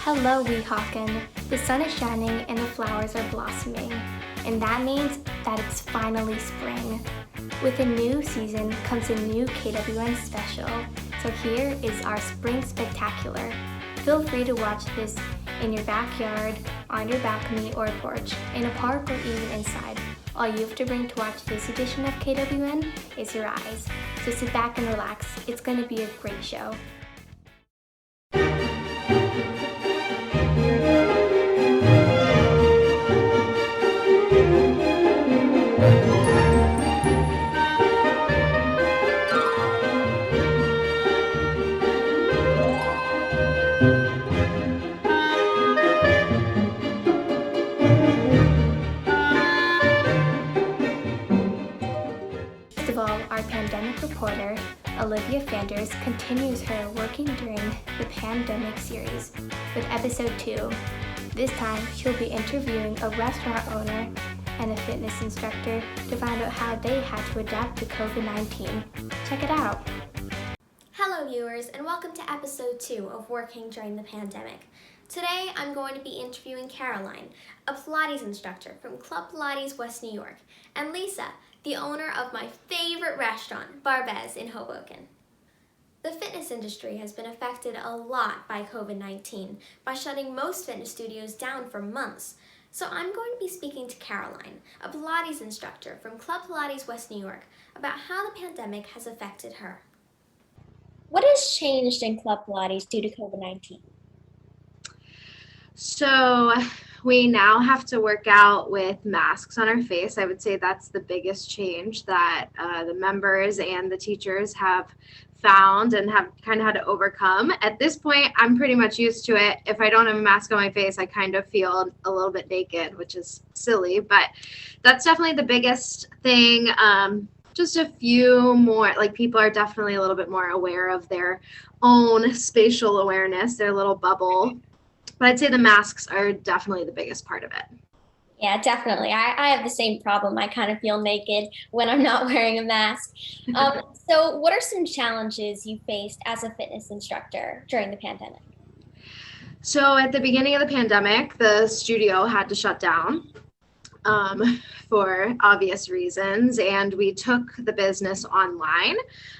Hello, Weehawken. The sun is shining and the flowers are blossoming, and that means that it's finally spring. With a new season comes a new KWN special, so here is our Spring Spectacular. Feel free to watch this in your backyard, on your balcony or porch, in a park or even inside. All you have to bring to watch this edition of KWN is your eyes. So sit back and relax. It's going to be a great show. First of all, our pandemic reporter, Olivia Fanders, continues her Working During the Pandemic series with episode 2. This time, she'll be interviewing a restaurant owner and a fitness instructor to find out how they had to adapt to COVID-19. Check it out. Hello viewers, and welcome to episode 2 of Working During the Pandemic. Today I'm going to be interviewing Caroline, a Pilates instructor from Club Pilates West New York, and Lisa, the owner of my favorite restaurant, Barbez in Hoboken. The fitness industry has been affected a lot by COVID-19 by shutting most fitness studios down for months. So I'm going to be speaking to Caroline, a Pilates instructor from Club Pilates West New York, about how the pandemic has affected her. What has changed in Club Pilates due to COVID-19? So we now have to work out with masks on our face. I would say that's the biggest change that the members and the teachers have found and have kind of had to overcome. At this point, I'm pretty much used to it. If I don't have a mask on my face, I kind of feel a little bit naked, which is silly, but that's definitely the biggest thing. Just a few more, like, people are definitely a little bit more aware of their own spatial awareness, their little bubble. But I'd say the masks are definitely the biggest part of it. Yeah, definitely. I have the same problem. I kind of feel naked when I'm not wearing a mask. So what are some challenges you faced as a fitness instructor during the pandemic? So at the beginning of the pandemic, the studio had to shut down for obvious reasons, and we took the business online.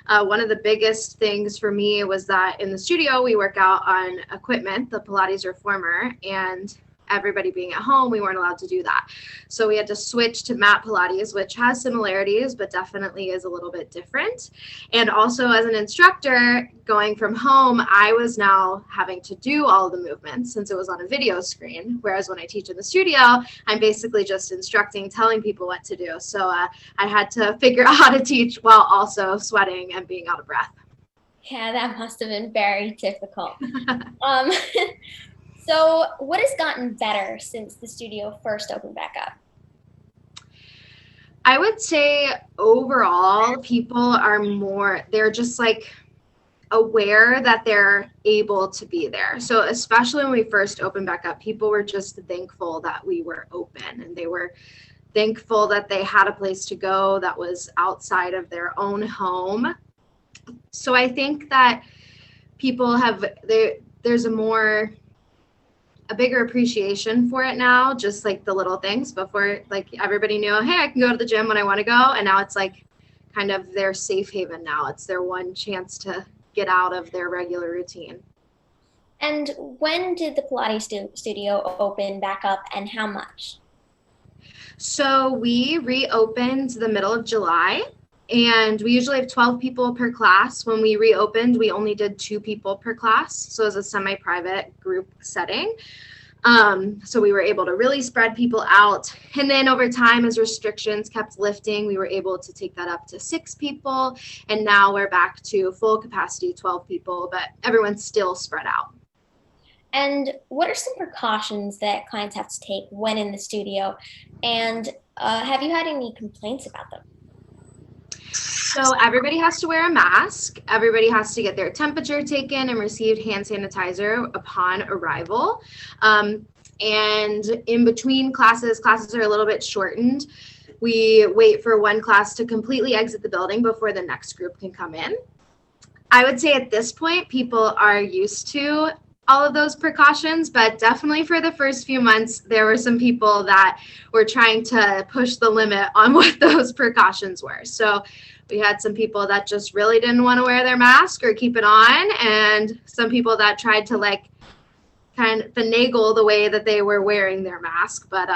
One of the biggest things for me was that in the studio, we work out on equipment, the Pilates reformer, and everybody being at home, we weren't allowed to do that. So we had to switch to mat Pilates, which has similarities, but definitely is a little bit different. And also as an instructor, going from home, I was now having to do all of the movements since it was on a video screen. Whereas when I teach in the studio, I'm basically just instructing, telling people what to do. So I had to figure out how to teach while also sweating and being out of breath. Yeah, that must have been very difficult. So what has gotten better since the studio first opened back up? I would say overall, people are they're just like aware that they're able to be there. So especially when we first opened back up, people were just thankful that we were open, and they were thankful that they had a place to go that was outside of their own home. So I think that people there's a bigger appreciation for it now, just like the little things. Before, like, everybody knew, hey, I can go to the gym when I want to go, and now it's like kind of their safe haven now. It's their one chance to get out of their regular routine. And when did the Pilates studio open back up, and how much? So we reopened the middle of July, and we usually have 12 people per class. When we reopened, we only did 2 people per class. So it was a semi-private group setting. So we were able to really spread people out. And then over time, as restrictions kept lifting, we were able to take that up to 6 people. And now we're back to full capacity, 12 people, but everyone's still spread out. And what are some precautions that clients have to take when in the studio? And have you had any complaints about them? So everybody has to wear a mask. Everybody has to get their temperature taken and receive hand sanitizer upon arrival. And in between classes are a little bit shortened. We wait for one class to completely exit the building before the next group can come in. I would say at this point, people are used to all of those precautions, but definitely for the first few months, there were some people that were trying to push the limit on what those precautions were. So we had some people that just really didn't want to wear their mask or keep it on, and some people that tried to kind of finagle the way that they were wearing their mask. But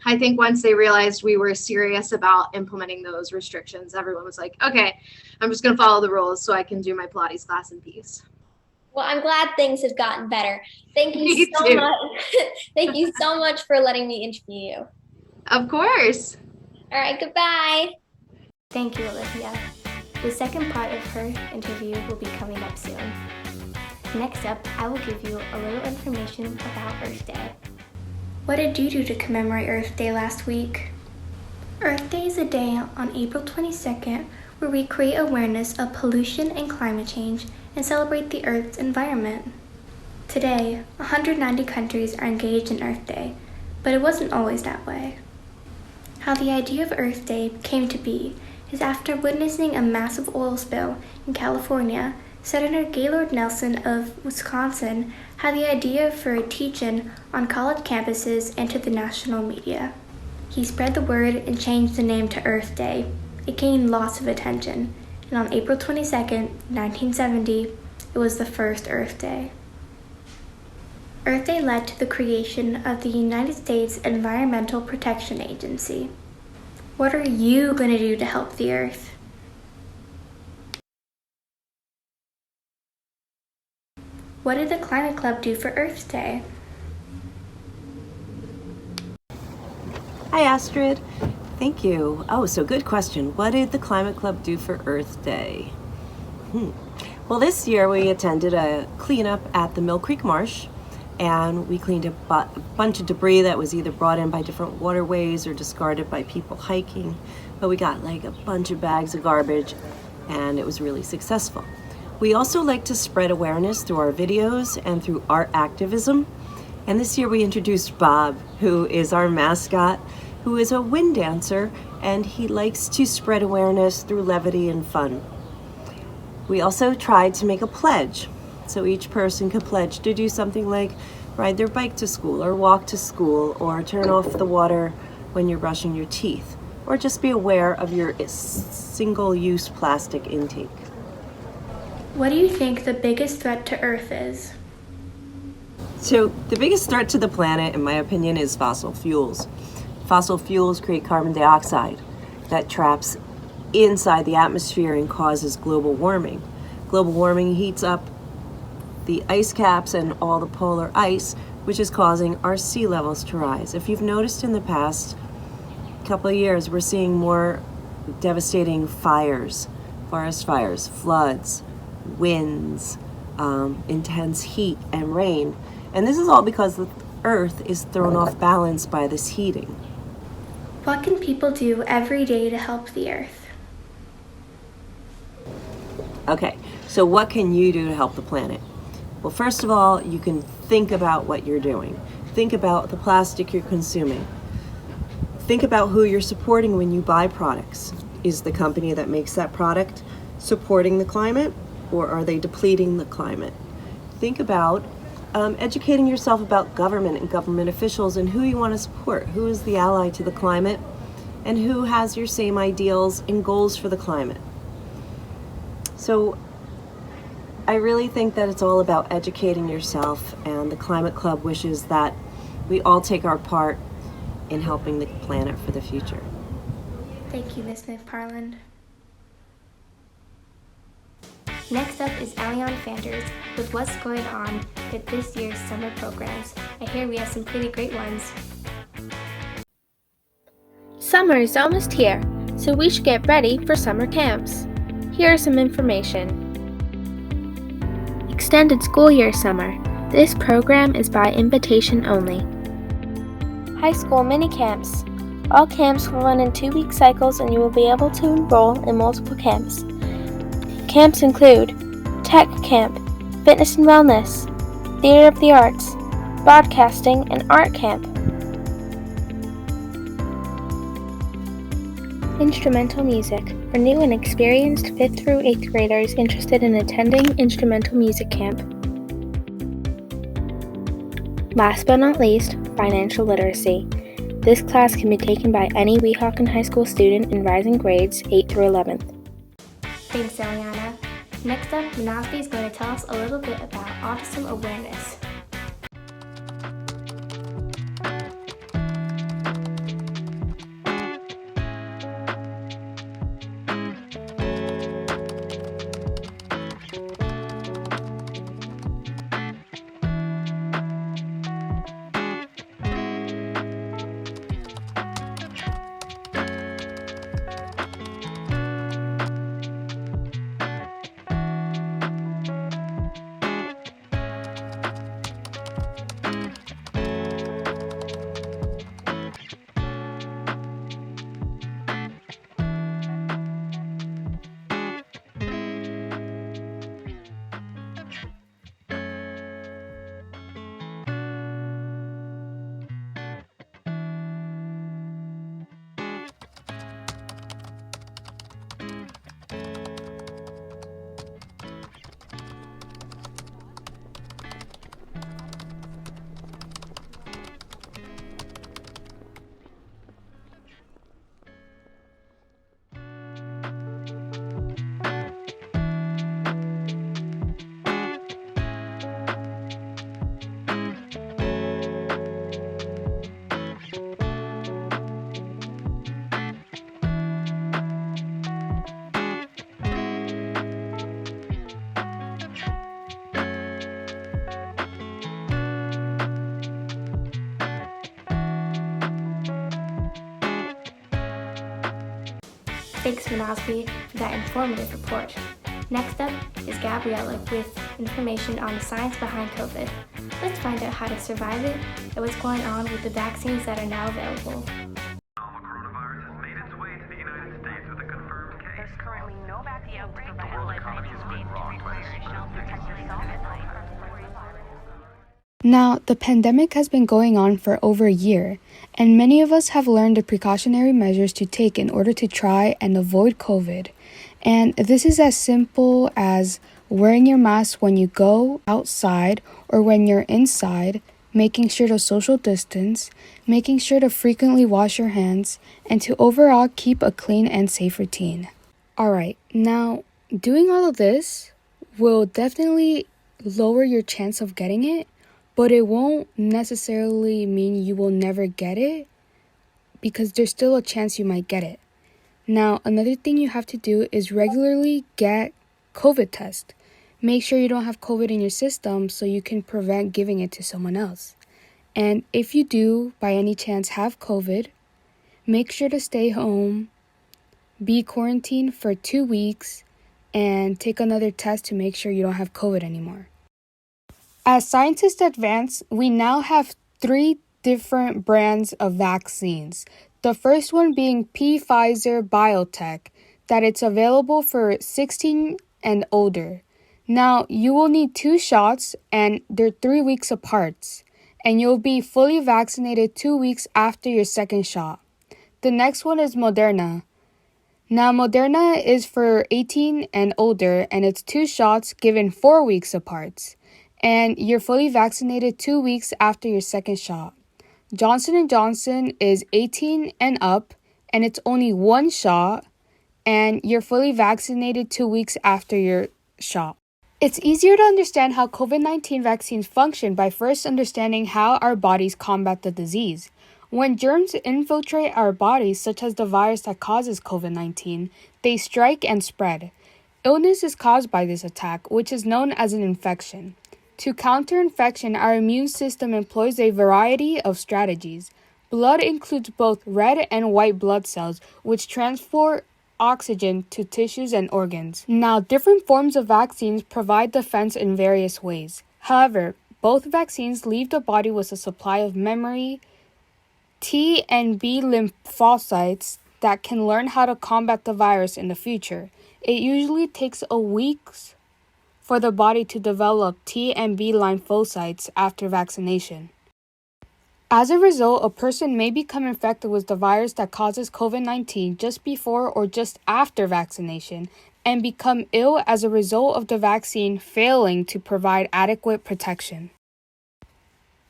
I think once they realized we were serious about implementing those restrictions, everyone was like, okay, I'm just going to follow the rules so I can do my Pilates class in peace. Well, I'm glad things have gotten better. Thank you Me so too. much. Thank you so much for letting me interview you. Of course. All right, goodbye. Thank you, Olivia. The second part of her interview will be coming up soon. Next up, I will give you a little information about Earth Day. What did you do to commemorate Earth Day last week? Earth Day is a day on April 22nd where we create awareness of pollution and climate change and celebrate the Earth's environment. Today, 190 countries are engaged in Earth Day, but it wasn't always that way. How the idea of Earth Day came to be is after witnessing a massive oil spill in California, Senator Gaylord Nelson of Wisconsin had the idea for a teach-in on college campuses and to the national media. He spread the word and changed the name to Earth Day. It gained lots of attention, and on April 22nd, 1970, it was the first Earth Day. Earth Day led to the creation of the United States Environmental Protection Agency. What are you going to do to help the Earth? What did the Climate Club do for Earth Day? Hi, Astrid. Thank you. Oh, so good question. What did the Climate Club do for Earth Day? Well, this year we attended a cleanup at the Mill Creek Marsh, and we cleaned up a bunch of debris that was either brought in by different waterways or discarded by people hiking. But we got like a bunch of bags of garbage, and it was really successful. We also like to spread awareness through our videos and through art activism. And this year we introduced Bob, who is our mascot, who is a wind dancer, and he likes to spread awareness through levity and fun. We also tried to make a pledge, so each person could pledge to do something like ride their bike to school or walk to school or turn off the water when you're brushing your teeth, or just be aware of your single-use plastic intake. What do you think the biggest threat to Earth is? So the biggest threat to the planet, in my opinion, is fossil fuels. Fossil fuels create carbon dioxide that traps inside the atmosphere and causes global warming. Global warming heats up the ice caps and all the polar ice, which is causing our sea levels to rise. If you've noticed in the past couple of years, we're seeing more devastating fires, forest fires, floods, winds, intense heat and rain. And this is all because the Earth is thrown off balance by this heating. What can people do every day to help the Earth? Okay, so what can you do to help the planet? Well, first of all, you can think about what you're doing. Think about the plastic you're consuming. Think about who you're supporting when you buy products. Is the company that makes that product supporting the climate, or are they depleting the climate? Think about educating yourself about government and government officials and who you want to support. Who is the ally to the climate, and who has your same ideals and goals for the climate. So I really think that it's all about educating yourself, and the Climate Club wishes that we all take our part in helping the planet for the future. Thank you, Ms. McFarland. Next up is Elion Fanders with what's going on with this year's summer programs. I hear we have some pretty great ones. Summer is almost here, so we should get ready for summer camps. Here are some information. Extended School Year Summer. This program is by invitation only. High School Mini Camps. All camps will run in 2-week cycles, and you will be able to enroll in multiple camps. Camps include Tech Camp, Fitness and Wellness, Theater of the Arts, Broadcasting, and Art Camp. Instrumental Music, for new and experienced 5th through 8th graders interested in attending Instrumental Music Camp. Last but not least, financial literacy. This class can be taken by any Weehawken High School student in rising grades 8 through 11th. Thanks, Eliana. Next up, Manasvi is going to tell us a little bit about autism awareness. Thanks, Manasvi, for that informative report. Next up is Gabriella with information on the science behind COVID. Let's find out how to survive it and what's going on with the vaccines that are now available. Novel coronavirus has made its way to the United States with a confirmed case. There's currently no vaccine outbreak. The world economy has been rocked by a Now, the pandemic has been going on for over a year, and many of us have learned the precautionary measures to take in order to try and avoid COVID. And this is as simple as wearing your mask when you go outside or when you're inside, making sure to social distance, making sure to frequently wash your hands, and to overall keep a clean and safe routine. Alright, now, doing all of this will definitely lower your chance of getting it, but it won't necessarily mean you will never get it because there's still a chance you might get it. Now, another thing you have to do is regularly get COVID test. Make sure you don't have COVID in your system so you can prevent giving it to someone else. And if you do, by any chance, have COVID, make sure to stay home, be quarantined for 2 weeks, and take another test to make sure you don't have COVID anymore. As scientists advance, we now have 3 different brands of vaccines. The first one being Pfizer Biotech, that it's available for 16 and older. Now, you will need 2 shots and they're 3 weeks apart, and you'll be fully vaccinated 2 weeks after your second shot. The next one is Moderna. Now, Moderna is for 18 and older, and it's 2 shots given 4 weeks apart, and you're fully vaccinated 2 weeks after your second shot. Johnson & Johnson is 18 and up, and it's only 1 shot, and you're fully vaccinated 2 weeks after your shot. It's easier to understand how COVID-19 vaccines function by first understanding how our bodies combat the disease. When germs infiltrate our bodies, such as the virus that causes COVID-19, they strike and spread. Illness is caused by this attack, which is known as an infection. To counter infection, our immune system employs a variety of strategies. Blood includes both red and white blood cells, which transport oxygen to tissues and organs. Now, different forms of vaccines provide defense in various ways. However, both vaccines leave the body with a supply of memory T and B lymphocytes that can learn how to combat the virus in the future. It usually takes a week for the body to develop T and B lymphocytes after vaccination. As a result, a person may become infected with the virus that causes COVID-19 just before or just after vaccination and become ill as a result of the vaccine failing to provide adequate protection.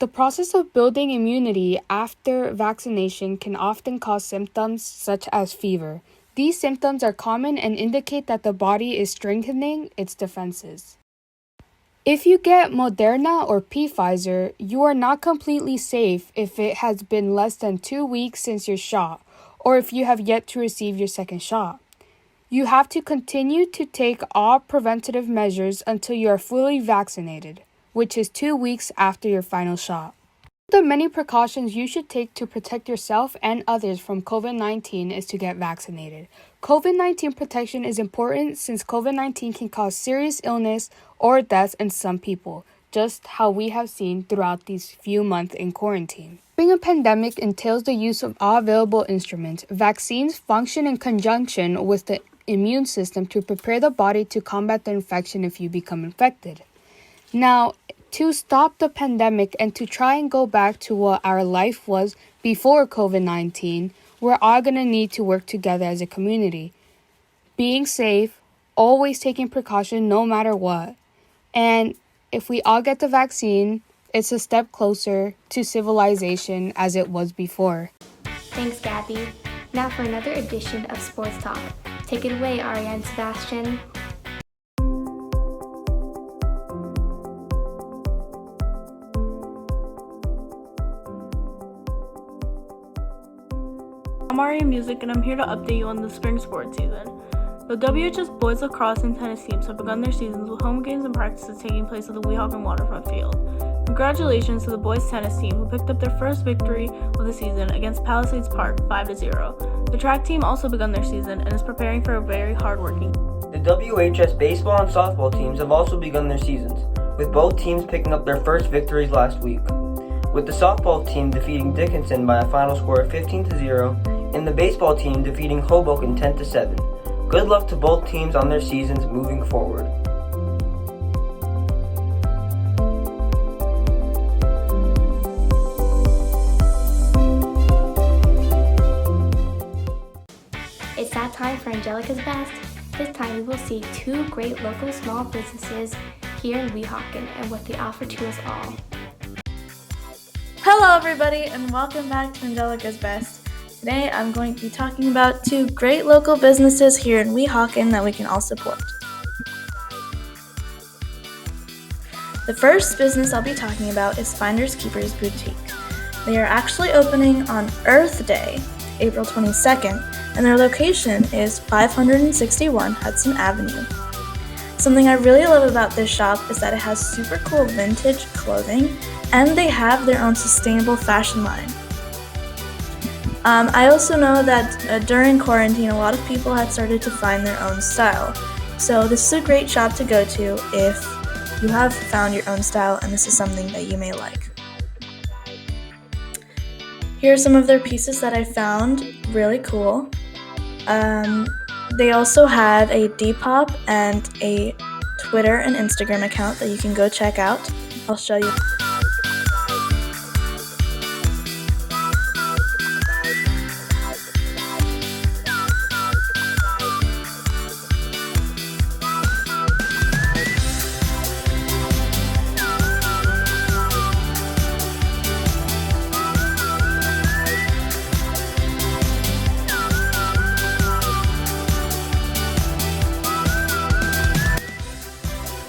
The process of building immunity after vaccination can often cause symptoms such as fever. These symptoms are common and indicate that the body is strengthening its defenses. If you get Moderna or Pfizer, you are not completely safe if it has been less than 2 weeks since your shot, or if you have yet to receive your second shot. You have to continue to take all preventative measures until you are fully vaccinated, which is 2 weeks after your final shot. The many precautions you should take to protect yourself and others from COVID-19 is to get vaccinated. COVID-19 protection is important since COVID-19 can cause serious illness or deaths in some people, just how we have seen throughout these few months in quarantine. Being a pandemic entails the use of all available instruments. Vaccines function in conjunction with the immune system to prepare the body to combat the infection if you become infected. Now, to stop the pandemic and to try and go back to what our life was before COVID-19, we're all going to need to work together as a community. Being safe, always taking precaution no matter what. And if we all get the vaccine, it's a step closer to civilization as it was before. Thanks, Gabby. Now for another edition of Sports Talk. Take it away, Aria and Sebastian. I'm Aria Music, and I'm here to update you on the spring sports season. The WHS boys lacrosse and tennis teams have begun their seasons with home games and practices taking place at the Weehawken Waterfront Field. Congratulations to the boys tennis team who picked up their first victory of the season against Palisades Park 5-0. The track team also begun their season and is preparing for a very hard-working. The WHS baseball and softball teams have also begun their seasons, with both teams picking up their first victories last week, with the softball team defeating Dickinson by a final score of 15-0 and the baseball team defeating Hoboken 10-7. Good luck to both teams on their seasons moving forward. It's that time for Angelica's Best. This time we will see 2 great local small businesses here in Weehawken and what they offer to us all. Hello everybody and welcome back to Angelica's Best. Today I'm going to be talking about 2 great local businesses here in Weehawken that we can all support. The first business I'll be talking about is Finders Keepers Boutique. They are actually opening on Earth Day, April 22nd, and their location is 561 Hudson Avenue. Something I really love about this shop is that it has super cool vintage clothing and they have their own sustainable fashion line. I also know that during quarantine, a lot of people had started to find their own style. So this is a great shop to go to if you have found your own style and this is something that you may like. Here are some of their pieces that I found really cool. They also have a Depop and a Twitter and Instagram account that you can go check out. I'll show you.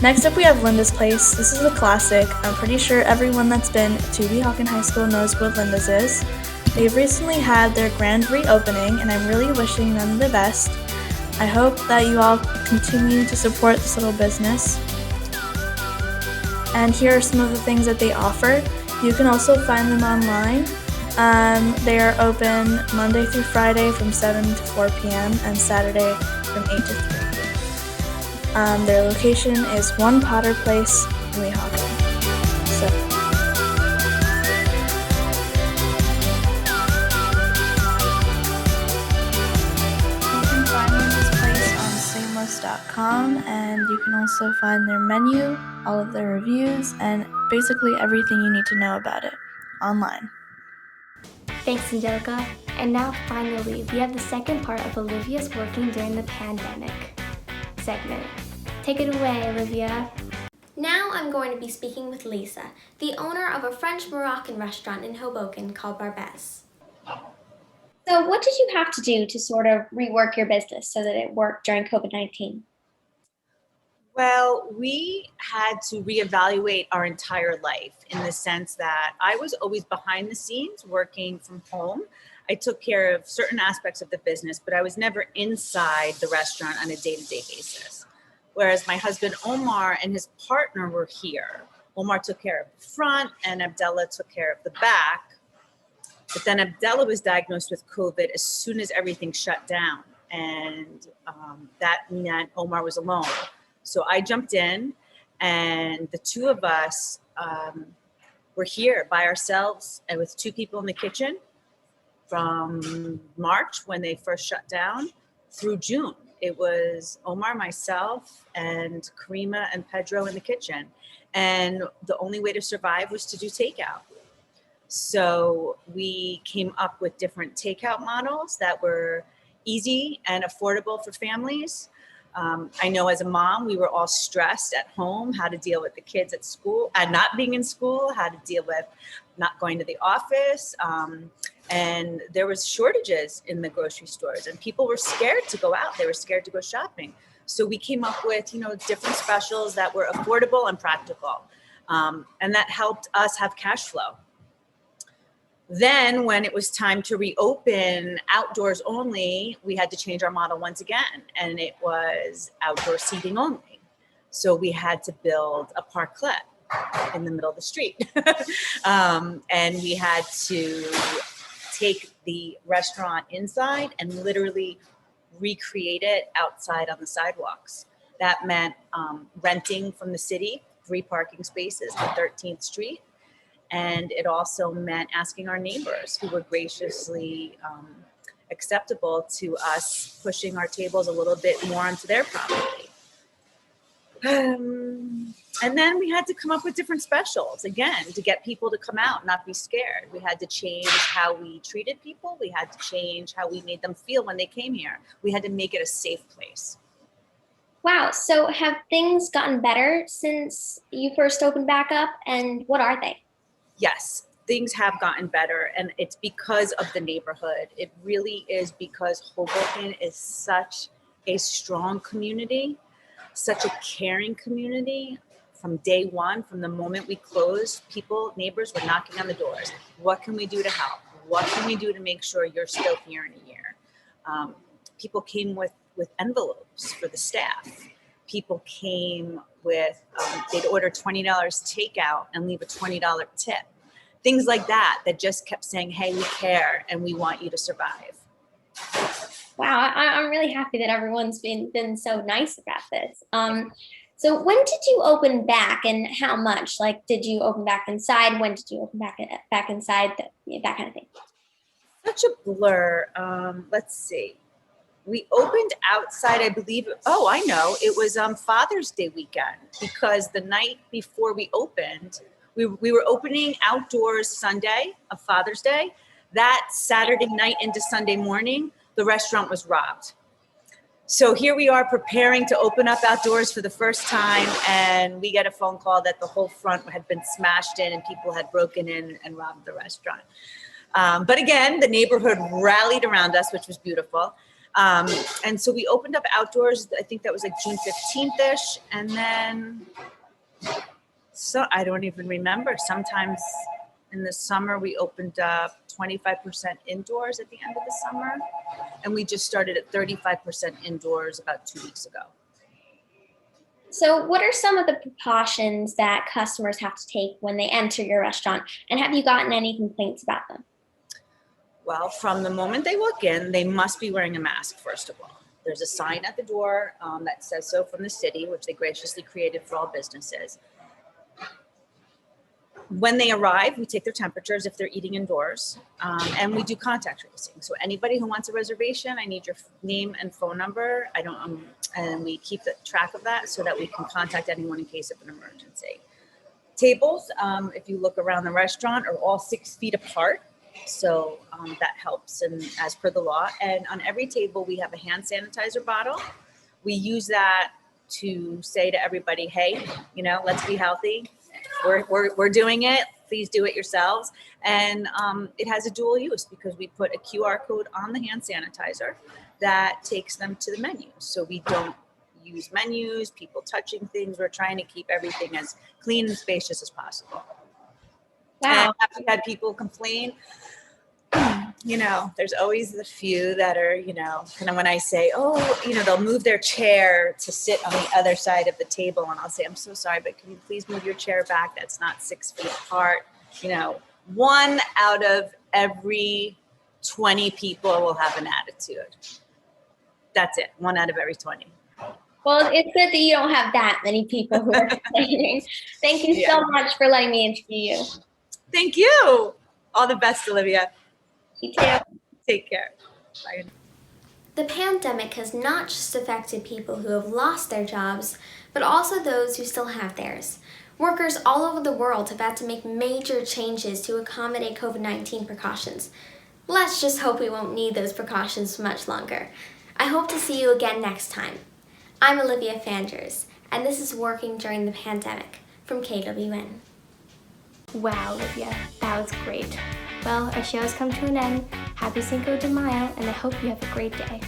Next up we have Linda's Place. This is a classic. I'm pretty sure everyone that's been to Weehawken High School knows what Linda's is. They've recently had their grand reopening and I'm really wishing them the best. I hope that you all continue to support this little business. And here are some of the things that they offer. You can also find them online. They are open Monday through Friday from 7 to 4 p.m. and Saturday from 8 to 3. Their location is 1 Potter Place in Weehawken. You can find Linda's Place on Seamless.com, and you can also find their menu, all of their reviews, and basically everything you need to know about it online. Thanks, Angelica. And now finally, we have the second part of Olivia's Working During the Pandemic segment. Take it away, Olivia. Now I'm going to be speaking with Lisa, the owner of a French-Moroccan restaurant in Hoboken called Barbès. So what did you have to do to sort of rework your business so that it worked during COVID-19? Well, we had to reevaluate our entire life in the sense that I was always behind the scenes working from home. I took care of certain aspects of the business, but I was never inside the restaurant on a day-to-day basis. Whereas my husband Omar and his partner were here. Omar took care of the front and Abdullah took care of the back. But then Abdullah was diagnosed with COVID as soon as everything shut down. And that meant Omar was alone. So I jumped in, and the two of us were here by ourselves and with two people in the kitchen from March when they first shut down through June. It was Omar, myself, and Karima and Pedro in the kitchen. And the only way to survive was to do takeout. So we came up with different takeout models that were easy and affordable for families. I know as a mom, we were all stressed at home, how to deal with the kids at school and not being in school, how to deal with not going to the office. And there was shortages in the grocery stores and people were scared to go out. They were scared to go shopping. So we came up with, different specials that were affordable and practical. And that helped us have cash flow. Then when it was time to reopen outdoors only, we had to change our model once again, and it was outdoor seating only. So we had to build a parklet in the middle of the street. And we had to take the restaurant inside and literally recreate it outside on the sidewalks. That meant renting from the city 3 parking spaces on 13th Street. And it also meant asking our neighbors who were graciously acceptable to us pushing our tables a little bit more onto their property. And then we had to come up with different specials, again, to get people to come out and not be scared. We had to change how we treated people. We had to change how we made them feel when they came here. We had to make it a safe place. Wow, so have things gotten better since you first opened back up, and what are they? Yes, things have gotten better, and it's because of the neighborhood. It really is because Hoboken is such a strong community, such a caring community. From day one, from the moment we closed, neighbors were knocking on the doors. What can we do to help? What can we do to make sure you're still here in a year? People came with envelopes for the staff. People came with, they'd order $20 takeout and leave a $20 tip. Things like that just kept saying, hey, we care and we want you to survive. Wow, I'm really happy that everyone's been so nice about this. So when did you open back and how much? Like, did you open back inside? When did you open back inside? That kind of thing. Such a blur. Let's see. We opened outside, I believe. Oh, I know. It was Father's Day weekend, because the night before we opened, we were opening outdoors Sunday of Father's Day. That Saturday night into Sunday morning, the restaurant was robbed. So here we are preparing to open up outdoors for the first time, and we get a phone call that the whole front had been smashed in and people had broken in and robbed the restaurant. But again, the neighborhood rallied around us, which was beautiful. And so we opened up outdoors, I think that was like June 15th-ish. And then, so I don't even remember, sometimes in the summer, we opened up 25% indoors at the end of the summer. And we just started at 35% indoors about 2 weeks ago. So what are some of the precautions that customers have to take when they enter your restaurant? And have you gotten any complaints about them? Well, from the moment they walk in, they must be wearing a mask, first of all. There's a sign at the door that says so from the city, which they graciously created for all businesses. When they arrive, we take their temperatures if they're eating indoors, and we do contact tracing. So anybody who wants a reservation, I need your name and phone number. And we keep track of that so that we can contact anyone in case of an emergency. Tables, if you look around the restaurant, are all 6 feet apart. So that helps, and as per the law. And on every table, we have a hand sanitizer bottle. We use that to say to everybody, hey, let's be healthy. We're doing it. Please do it yourselves. And it has a dual use because we put a QR code on the hand sanitizer that takes them to the menus. So we don't use menus, people touching things. We're trying to keep everything as clean and spacious as possible. Wow. And we had people complain. There's always the few that are, kind of when I say, they'll move their chair to sit on the other side of the table. And I'll say, I'm so sorry, but can you please move your chair back? That's not 6 feet apart. 1 out of every 20 people will have an attitude. That's it. 1 out of every 20. Well, it's good that you don't have that many people who are complaining. Thank you so much for letting me interview you. Thank you. All the best, Olivia. You too. Take care. Bye. The pandemic has not just affected people who have lost their jobs, but also those who still have theirs. Workers all over the world have had to make major changes to accommodate COVID-19 precautions. Let's just hope we won't need those precautions for much longer. I hope to see you again next time. I'm Olivia Fanders, and this is Working During the Pandemic from KWN. Wow, Olivia, that was great. Well, our show has come to an end. Happy Cinco de Mayo, and I hope you have a great day.